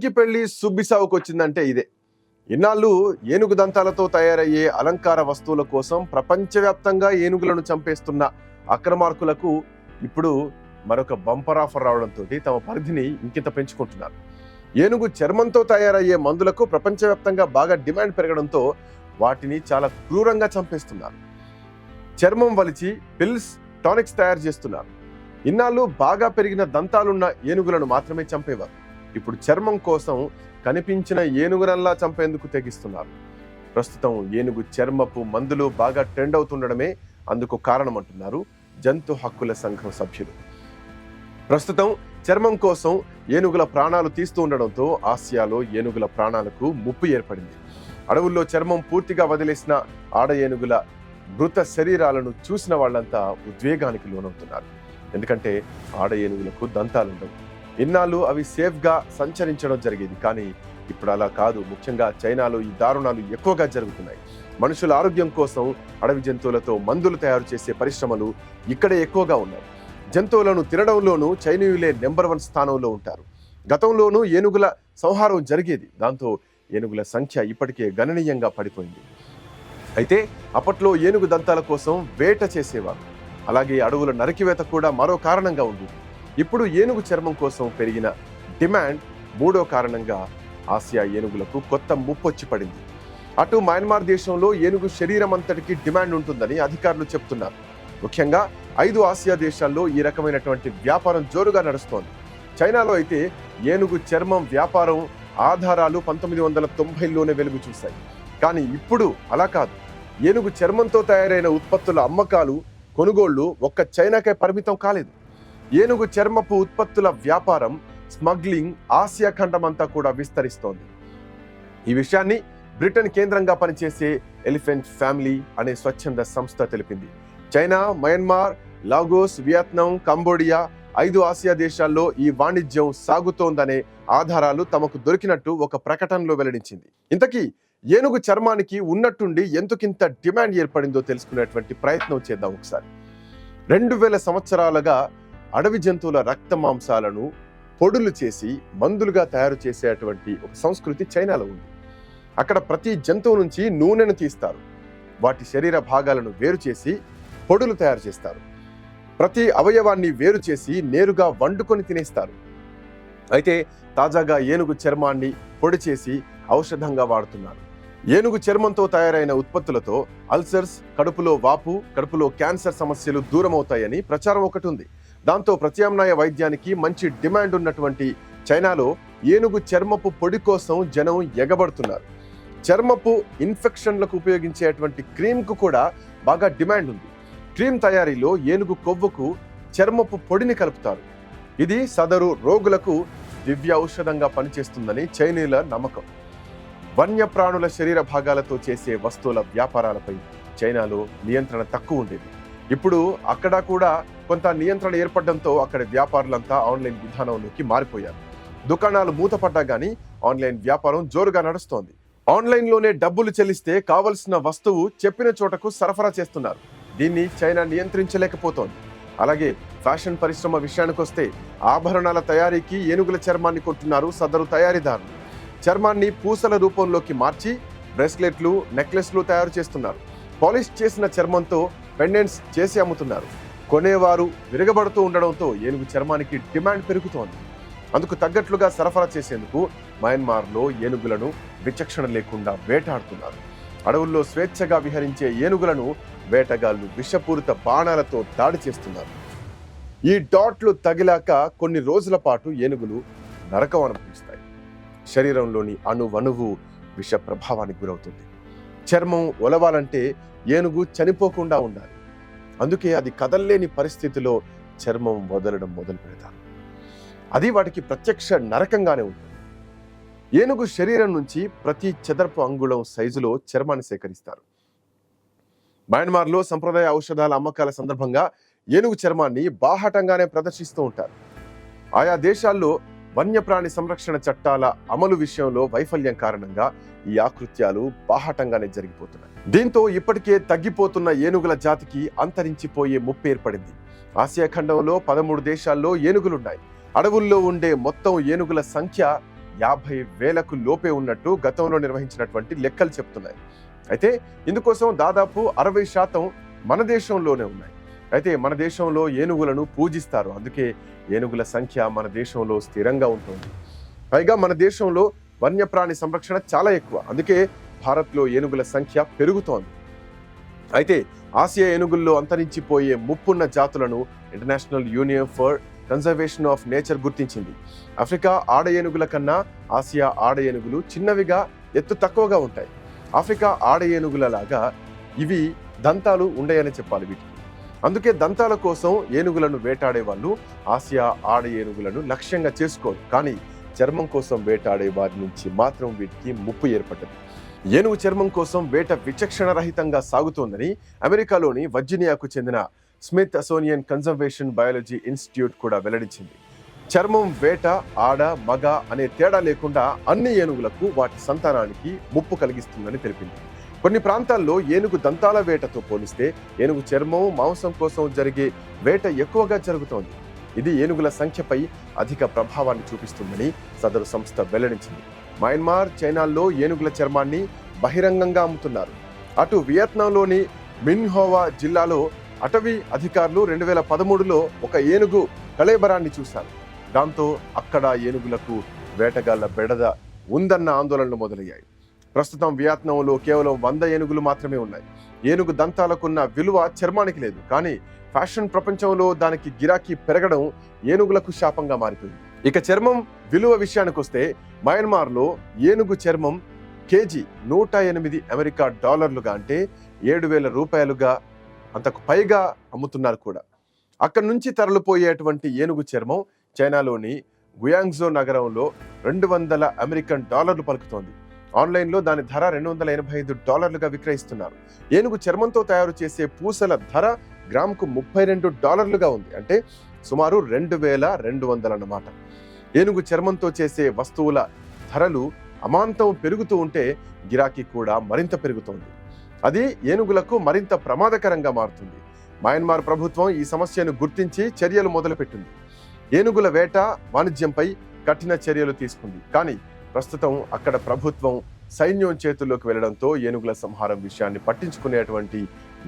పింకి పెళ్లి సుబ్బిసావుకు వచ్చిందంటే ఇదే. ఇన్నాళ్ళు ఏనుగు దంతాలతో తయారయ్యే అలంకార వస్తువుల కోసం ప్రపంచవ్యాప్తంగా ఏనుగులను చంపేస్తున్న అక్రమార్కులకు ఇప్పుడు మరొక బంపర్ ఆఫర్ రావడంతో తమ పరిధిని ఇంకింత పెంచుకుంటున్నారు. ఏనుగు చర్మంతో తయారయ్యే మందులకు ప్రపంచవ్యాప్తంగా బాగా డిమాండ్ పెరగడంతో వాటిని చాలా క్రూరంగా చంపేస్తున్నారు. చర్మం వలిచి పిల్స్, టానిక్స్ తయారు చేస్తున్నారు. ఇన్నాళ్ళు బాగా పెరిగిన దంతాలున్న ఏనుగులను మాత్రమే చంపేవారు. ఇప్పుడు చర్మం కోసం కనిపించిన ఏనుగునల్లా చంపేందుకు తెగిస్తున్నారు. ప్రస్తుతం ఏనుగు చర్మపు మందులు బాగా ట్రెండ్ అవుతుండడమే అందుకు కారణమంటున్నారు జంతు హక్కుల సంఘం సభ్యులు. ప్రస్తుతం చర్మం కోసం ఏనుగుల ప్రాణాలు తీస్తూ ఉండడంతో ఆసియాలో ఏనుగుల ప్రాణాలకు ముప్పు ఏర్పడింది. అడవుల్లో చర్మం పూర్తిగా వదిలేసిన ఆడ ఏనుగుల మృత శరీరాలను చూసిన వాళ్ళంతా ఉద్వేగానికి లోనవుతున్నారు. ఎందుకంటే ఆడ ఏనుగులకు దంతాలుండవు. ఇన్నాళ్ళు అవి సేఫ్గా సంచరించడం జరిగేది, కానీ ఇప్పుడు అలా కాదు. ముఖ్యంగా చైనాలో ఈ దారుణాలు ఎక్కువగా జరుగుతున్నాయి. మనుషుల ఆరోగ్యం కోసం అడవి జంతువులతో మందులు తయారు చేసే పరిశ్రమలు ఇక్కడే ఎక్కువగా ఉన్నాయి. జంతువులను తినడంలోనూ చైనీయులే నెంబర్ 1 స్థానంలో ఉంటారు. గతంలోనూ ఏనుగుల సంహారం జరిగేది. దాంతో ఏనుగుల సంఖ్య ఇప్పటికే గణనీయంగా పడిపోయింది. అయితే అప్పట్లో ఏనుగు దంతాల కోసం వేట చేసేవారు. అలాగే అడవుల నరికివేత కూడా మరో కారణంగా ఉంది. ఇప్పుడు ఏనుగు చర్మం కోసం పెరిగిన డిమాండ్ మూడో కారణంగా ఆసియా ఏనుగులకు కొత్త ముప్పొచ్చి పడింది. అటు మయన్మార్ దేశంలో ఏనుగు శరీరం అంతటికి డిమాండ్ ఉంటుందని అధికారులు చెప్తున్నారు. ముఖ్యంగా 5 ఆసియా దేశాల్లో ఈ రకమైనటువంటి వ్యాపారం జోరుగా నడుస్తోంది. చైనాలో అయితే ఏనుగు చర్మం వ్యాపారం ఆధారాలు 1990లోనే వెలుగు చూశాయి. కానీ ఇప్పుడు అలా కాదు. ఏనుగు చర్మంతో తయారైన ఉత్పత్తుల అమ్మకాలు, కొనుగోళ్లు ఒక్క చైనాకే పరిమితం కాలేదు. ఏనుగు చర్మపు ఉత్పత్తుల వ్యాపారం, స్మగ్లింగ్ ఆసియా ఖండమంతా కూడా విస్తరిస్తోంది. ఈ విషయాన్ని బ్రిటన్ కేంద్రంగా పనిచేసే ఎలిఫెంట్ ఫ్యామిలీ అనే స్వచ్ఛంద సంస్థ తెలిపింది. China, Myanmar, Lagos, Vietnam, Cambodia 5 Asia దేశాల్లో ఈ వాణిజ్యం సాగుతోందనే ఆధారాలు తమకు దొరికినట్టు ఒక ప్రకటనలో వెల్లడించింది. ఇంతకీ ఏనుగు చర్మానికి ఉన్నట్టుండి ఎందుకింత డిమాండ్ ఏర్పడిందో తెలుసుకునేటువంటి ప్రయత్నం చేద్దాం ఒకసారి. 2000 సంవత్సరాలుగా అడవి జంతువుల రక్త మాంసాలను పొడులు చేసి మందులుగా తయారు చేసేటువంటి ఒక సంస్కృతి చైనాలో ఉంది. అక్కడ ప్రతి జంతువు నుంచి నూనెను తీస్తారు. వాటి శరీర భాగాలను వేరు చేసి పొడులు తయారు చేస్తారు. ప్రతి అవయవాన్ని వేరు చేసి నేరుగా వండుకొని తినేస్తారు. అయితే తాజాగా ఏనుగు చర్మాన్ని పొడి చేసి ఔషధంగా వాడుతున్నారు. ఏనుగు చర్మంతో తయారైన ఉత్పత్తులతో అల్సర్స్, కడుపులో వాపు, కడుపులో క్యాన్సర్ సమస్యలు దూరమవుతాయని ప్రచారం ఒకటి ఉంది. దాంతో ప్రత్యామ్నాయ వైద్యానికి మంచి డిమాండ్ ఉన్నటువంటి చైనాలో ఏనుగు చర్మపు పొడి కోసం జనం ఎగబడుతున్నారు. చర్మపు ఇన్ఫెక్షన్లకు ఉపయోగించేటువంటి క్రీమ్కు కూడా బాగా డిమాండ్ ఉంది. క్రీమ్ తయారీలో ఏనుగు కొవ్వుకు చర్మపు పొడిని కలుపుతారు. ఇది సదరు రోగులకు దివ్య ఔషధంగా పనిచేస్తుందని చైనీయుల నమ్మకం. వన్యప్రాణుల శరీర భాగాలతో చేసే వస్తువుల వ్యాపారాలపై చైనాలో నియంత్రణ తక్కువ ఉండేది. ఇప్పుడు అక్కడ కూడా కొంత నియంత్రణ ఏర్పడడంతో అక్కడి వ్యాపారులంతా ఆన్లైన్ విధానంలోకి మారిపోయారు. దుకాణాలు మూతపడ్డా గానీ ఆన్లైన్ వ్యాపారం జోరుగా నడుస్తోంది. ఆన్లైన్లోనే డబ్బులు చెల్లిస్తే కావలసిన వస్తువు చెప్పిన చోటకు సరఫరా చేస్తున్నారు. దీన్ని చైనా నియంత్రించలేకపోతోంది. అలాగే ఫ్యాషన్ పరిశ్రమ విషయానికొస్తే ఆభరణాల తయారీకి ఏనుగుల చర్మాన్ని కొంటున్నారు సదరు తయారీదారులు. చర్మాన్ని పూసల రూపంలోకి మార్చి బ్రేస్లెట్లు, నెక్లెస్లు తయారు చేస్తున్నారు. పాలిష్ చేసిన చర్మంతో పెండెంట్స్ చేసి అమ్ముతున్నారు. కొనేవారు విరగబడుతూ ఉండడంతో ఏనుగు చర్మానికి డిమాండ్ పెరుగుతోంది. అందుకు తగ్గట్లుగా సరఫరా చేసేందుకు మయన్మార్లో ఏనుగులను విచక్షణ లేకుండా వేటాడుతున్నారు. అడవుల్లో స్వేచ్ఛగా విహరించే ఏనుగులను వేటగాళ్లు విషపూరిత బాణాలతో దాడి చేస్తున్నారు. ఈ డాట్లు తగిలాక కొన్ని రోజుల పాటు ఏనుగులు నరకం అనుభవిస్తాయి. శరీరంలోని అణువణువు విష ప్రభావానికి గురవుతుంది. చర్మం ఒలవాలంటే ఏనుగు చనిపోకుండా ఉండాలి. అందుకే అది కదల్లేని పరిస్థితిలో చర్మం వదలడం మొదలు పెడతారు. అది వాటికి ప్రత్యక్ష నరకంగానే ఉంటుంది. ఏనుగు శరీరం నుంచి ప్రతి చదరపు అంగుళం సైజులో చర్మాన్ని సేకరిస్తారు. మయన్మార్లో సంప్రదాయ ఔషధాల అమ్మకాల సందర్భంగా ఏనుగు చర్మాన్ని బాహాటంగానే ప్రదర్శిస్తూ ఉంటారు. ఆయా దేశాల్లో వన్యప్రాణి సంరక్షణ చట్టాల అమలు విషయంలో వైఫల్యం కారణంగా ఈ ఆకృత్యాలు బాహాటంగానే జరిగిపోతున్నాయి. దీంతో ఇప్పటికే తగ్గిపోతున్న ఏనుగుల జాతికి అంతరించిపోయే ముప్పు ఏర్పడింది. ఆసియా ఖండంలో 13 దేశాల్లో ఏనుగులున్నాయి. అడవుల్లో ఉండే మొత్తం ఏనుగుల సంఖ్య 50,000కు లోపే ఉన్నట్టు గతంలో నిర్వహించినటువంటి లెక్కలు చెప్తున్నాయి. అయితే ఇందుకోసం దాదాపు 60% మన దేశంలోనే ఉన్నాయి. అయితే మన దేశంలో ఏనుగులను పూజిస్తారు. అందుకే ఏనుగుల సంఖ్య మన దేశంలో స్థిరంగా ఉంటుంది. పైగా మన దేశంలో వన్యప్రాణి సంరక్షణ చాలా ఎక్కువ. అందుకే భారత్లో ఏనుగుల సంఖ్య పెరుగుతోంది. అయితే ఆసియా ఏనుగుల్లో అంతరించిపోయే ముప్పున్న జాతులను international union for conservation of nature గుర్తించింది. ఆఫ్రికా ఆడ ఏనుగుల కన్నా ఆసియా ఆడ ఏనుగులు చిన్నవిగా, ఎత్తు తక్కువగా ఉంటాయి. ఆఫ్రికా ఆడ ఏనుగుల లాగా ఇవి దంతాలు ఉండయని చెప్పాలి వీటికి. అందుకే దంతాల కోసం ఏనుగులను వేటాడే వాళ్ళు ఆసియా ఆడ ఏనుగులను లక్ష్యంగా చేసుకోరు. కానీ చర్మం కోసం వేటాడే వారి నుంచి మాత్రం వీటికి ముప్పు ఏర్పడ్డది. ఏనుగు చర్మం కోసం వేట విచక్షణ రహితంగా సాగుతోందని అమెరికాలోని వర్జీనియాకు చెందిన స్మిథసోనియన్ కన్జర్వేషన్ బయాలజీ ఇన్స్టిట్యూట్ కూడా వెల్లడించింది. చర్మం వేట ఆడ మగ అనే తేడా లేకుండా అన్ని ఏనుగులకు వాటి సంతానానికి ముప్పు కలిగిస్తుందని తెలిపింది. కొన్ని ప్రాంతాల్లో ఏనుగు దంతాల వేటతో పోలిస్తే ఏనుగు చర్మం, మాంసం కోసం జరిగే వేట ఎక్కువగా జరుగుతోంది. ఇది ఏనుగుల సంఖ్యపై అధిక ప్రభావాన్ని చూపిస్తుందని సదరు సంస్థ వెల్లడించింది. మయన్మార్, చైనాల్లో ఏనుగుల చర్మాన్ని బహిరంగంగా అమ్ముతున్నారు. అటు వియత్నాంలోని మిన్హోవా జిల్లాలో అటవీ అధికారులు 2013లో ఒక ఏనుగు కళేబరాన్ని చూశారు. దాంతో అక్కడ ఏనుగులకు వేటగాళ్ల బెడద ఉందన్న ఆందోళనలు మొదలయ్యాయి. ప్రస్తుతం వియత్నాంలో కేవలం 100 ఏనుగులు మాత్రమే ఉన్నాయి. ఏనుగు దంతాలకున్న విలువ చర్మానికి లేదు. కానీ ఫ్యాషన్ ప్రపంచంలో దానికి గిరాకీ పెరగడం ఏనుగులకు శాపంగా మారిపోయింది. ఇక చర్మం విలువ విషయానికి వస్తే మయన్మార్లో ఏనుగు చర్మం కేజీ $108 అంటే 7,000 రూపాయలుగా, అంతకు పైగా అమ్ముతున్నారు కూడా. అక్కడి నుంచి తరలిపోయేటువంటి ఏనుగు చర్మం చైనాలోని గుయాంగ్జో నగరంలో $200 పలుకుతోంది. ఆన్లైన్లో దాని ధర $285గా విక్రయిస్తున్నారు. ఏనుగు చర్మంతో తయారు చేసే పూసల ధర గ్రాముకు $32గా ఉంది. అంటే సుమారు 2,200 అన్నమాట. ఏనుగు చర్మంతో చేసే వస్తువుల ధరలు అమాంతం పెరుగుతూ ఉంటే గిరాకీ కూడా మరింత పెరుగుతోంది. అది ఏనుగులకు మరింత ప్రమాదకరంగా మారుతుంది. మయన్మార్ ప్రభుత్వం ఈ సమస్యను గుర్తించి చర్యలు మొదలుపెట్టింది. ఏనుగుల వేట వాణిజ్యంపై కఠిన చర్యలు తీసుకుంది. కానీ ప్రస్తుతం అక్కడ ప్రభుత్వం సైన్యం చేతుల్లోకి వెళ్లడంతో ఏనుగుల సంహారం విషయాన్ని పట్టించుకునేటువంటి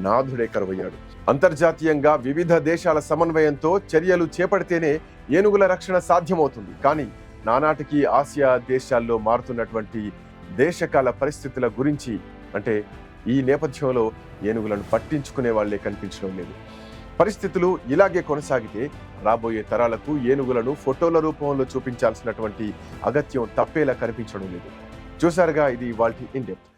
నాథుడే కరువయ్యాడు. అంతర్జాతీయంగా వివిధ దేశాల సమన్వయంతో చర్యలు చేపడితేనే ఏనుగుల రక్షణ సాధ్యమవుతుంది. కానీ నానాటికి ఆసియా దేశాల్లో మారుతున్నటువంటి దేశకాల పరిస్థితుల గురించి, అంటే ఈ నేపథ్యంలో ఏనుగులను పట్టించుకునే వాళ్లే కనిపించడం లేదు. పరిస్థితులు ఇలాగే కొనసాగితే రాబోయే తరాలకు ఏనుగులను ఫోటోల రూపంలో చూపించాల్సినటువంటి అగత్యం తప్పేలా కనిపించడం లేదు. చూసారుగా, ఇది ఇవాల్టి ఇన్ డెప్త్.